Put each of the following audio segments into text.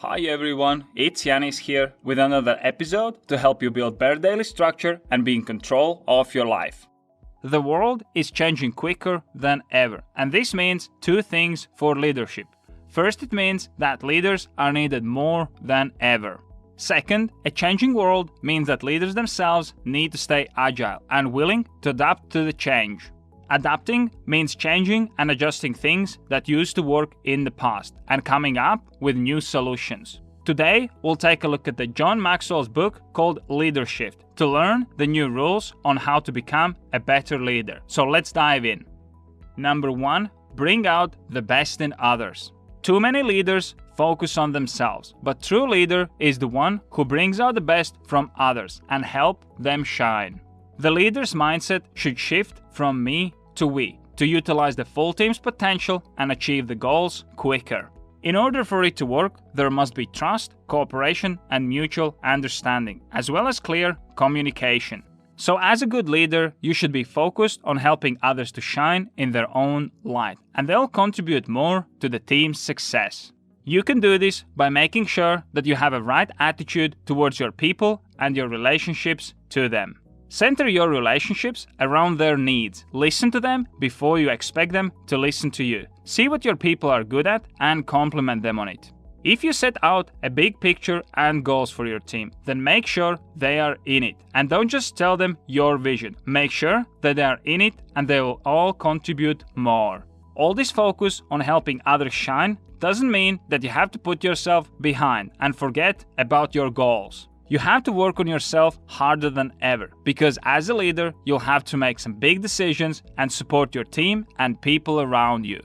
Hi everyone, it's Janis here with another episode to help you build better daily structure and be in control of your life. The world is changing quicker than ever, and this means two things for leadership. First, it means that leaders are needed more than ever. Second, a changing world means that leaders themselves need to stay agile and willing to adapt to the change. Adapting means changing and adjusting things that used to work in the past and coming up with new solutions. Today, we'll take a look at the John Maxwell's book called Leadershift to learn the new rules on how to become a better leader. So let's dive in. Number 1, bring out the best in others. Too many leaders focus on themselves, but true leader is the one who brings out the best from others and help them shine. The leader's mindset should shift from me to we, to utilize the full team's potential and achieve the goals quicker. In order for it to work, there must be trust, cooperation, and mutual understanding, as well as clear communication. So as a good leader, you should be focused on helping others to shine in their own light, and they'll contribute more to the team's success. You can do this by making sure that you have a right attitude towards your people and your relationships to them. Center your relationships around their needs. Listen to them before you expect them to listen to you. See what your people are good at and compliment them on it. If you set out a big picture and goals for your team, then make sure they are in it. And don't just tell them your vision. Make sure that they are in it and they will all contribute more. All this focus on helping others shine doesn't mean that you have to put yourself behind and forget about your goals. You have to work on yourself harder than ever, because as a leader, you'll have to make some big decisions and support your team and people around you.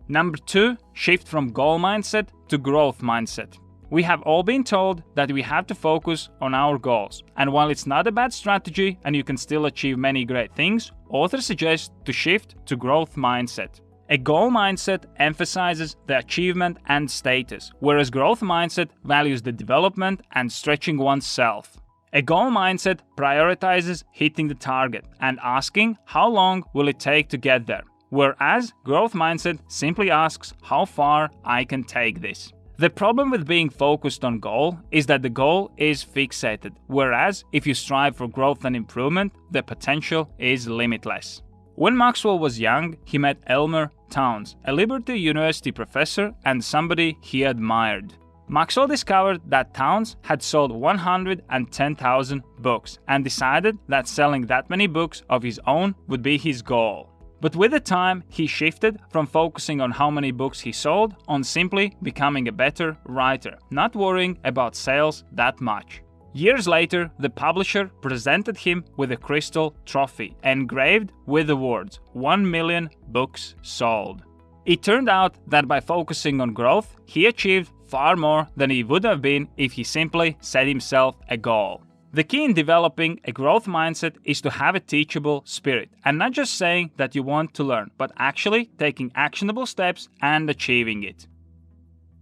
Number 2, shift from goal mindset to growth mindset. We have all been told that we have to focus on our goals, and while it's not a bad strategy and you can still achieve many great things, authors suggest to shift to growth mindset. A goal mindset emphasizes the achievement and status, whereas growth mindset values the development and stretching oneself. A goal mindset prioritizes hitting the target and asking how long will it take to get there, whereas growth mindset simply asks how far I can take this. The problem with being focused on goal is that the goal is fixated, whereas if you strive for growth and improvement, the potential is limitless. When Maxwell was young, he met Elmer Towns, a Liberty University professor and somebody he admired. Maxwell discovered that Towns had sold 110,000 books and decided that selling that many books of his own would be his goal. But with the time, he shifted from focusing on how many books he sold on simply becoming a better writer, not worrying about sales that much. Years later, the publisher presented him with a crystal trophy engraved with the words, 1 million books sold. It turned out that by focusing on growth, he achieved far more than he would have been if he simply set himself a goal. The key in developing a growth mindset is to have a teachable spirit, and not just saying that you want to learn, but actually taking actionable steps and achieving it.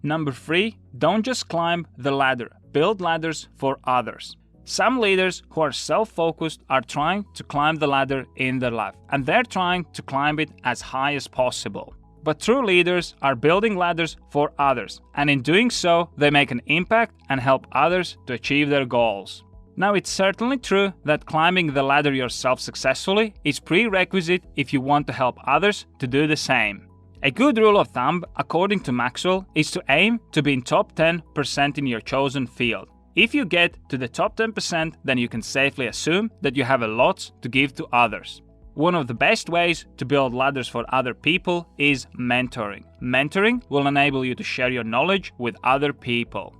Number 3, don't just climb the ladder. Build ladders for others. Some leaders who are self-focused are trying to climb the ladder in their life, and they're trying to climb it as high as possible. But true leaders are building ladders for others, and in doing so, they make an impact and help others to achieve their goals. Now, it's certainly true that climbing the ladder yourself successfully is prerequisite if you want to help others to do the same. A good rule of thumb, according to Maxwell, is to aim to be in top 10% in your chosen field. If you get to the top 10%, then you can safely assume that you have a lot to give to others. One of the best ways to build ladders for other people is mentoring. Mentoring will enable you to share your knowledge with other people.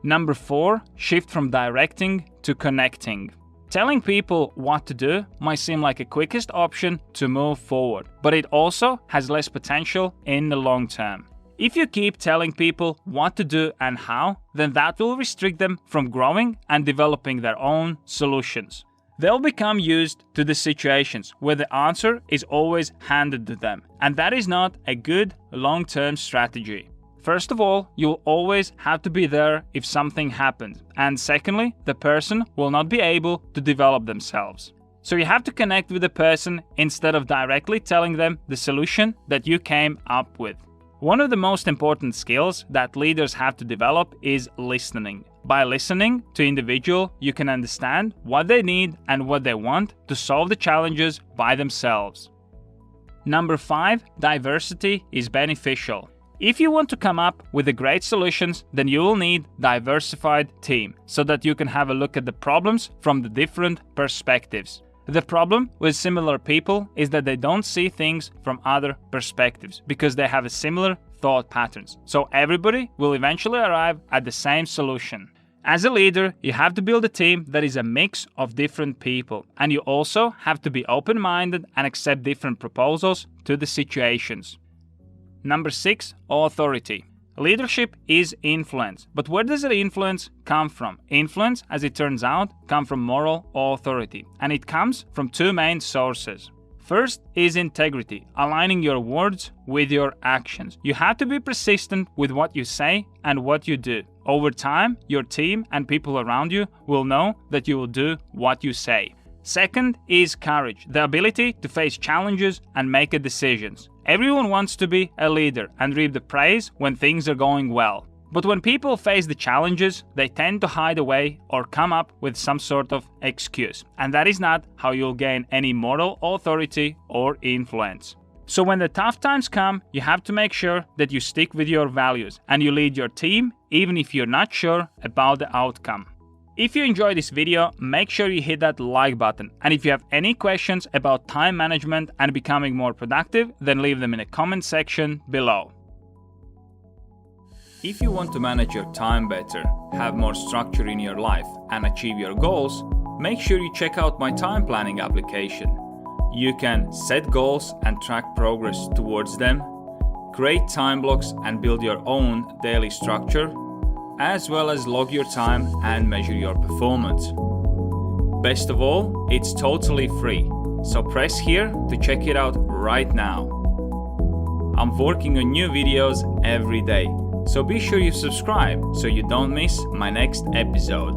Number 4, shift from directing to connecting. Telling people what to do might seem like a quickest option to move forward, but it also has less potential in the long term. If you keep telling people what to do and how, then that will restrict them from growing and developing their own solutions. They'll become used to the situations where the answer is always handed to them, and that is not a good long-term strategy. First of all, you'll always have to be there if something happens, and secondly, the person will not be able to develop themselves. So you have to connect with the person instead of directly telling them the solution that you came up with. One of the most important skills that leaders have to develop is listening. By listening to individuals, you can understand what they need and what they want to solve the challenges by themselves. Number 5, diversity is beneficial. If you want to come up with the great solutions, then you will need a diversified team so that you can have a look at the problems from the different perspectives. The problem with similar people is that they don't see things from other perspectives because they have a similar thought patterns. So everybody will eventually arrive at the same solution. As a leader, you have to build a team that is a mix of different people, and you also have to be open-minded and accept different proposals to the situations. Number 6, authority. Leadership is influence, but where does the influence come from? Influence, as it turns out, comes from moral authority, and it comes from 2 main sources. First is integrity, aligning your words with your actions. You have to be persistent with what you say and what you do. Over time, your team and people around you will know that you will do what you say. Second is courage, the ability to face challenges and make decisions. Everyone wants to be a leader and reap the praise when things are going well. But when people face the challenges, they tend to hide away or come up with some sort of excuse. And that is not how you'll gain any moral authority or influence. So when the tough times come, you have to make sure that you stick with your values and you lead your team even if you're not sure about the outcome. If you enjoyed this video, make sure you hit that like button. And if you have any questions about time management and becoming more productive, then leave them in the comment section below. If you want to manage your time better, have more structure in your life, and achieve your goals, make sure you check out my time planning application. You can set goals and track progress towards them, create time blocks and build your own daily structure, as well as log your time and measure your performance. Best of all, it's totally free, so press here to check it out right now. I'm working on new videos every day, so be sure you subscribe so you don't miss my next episode.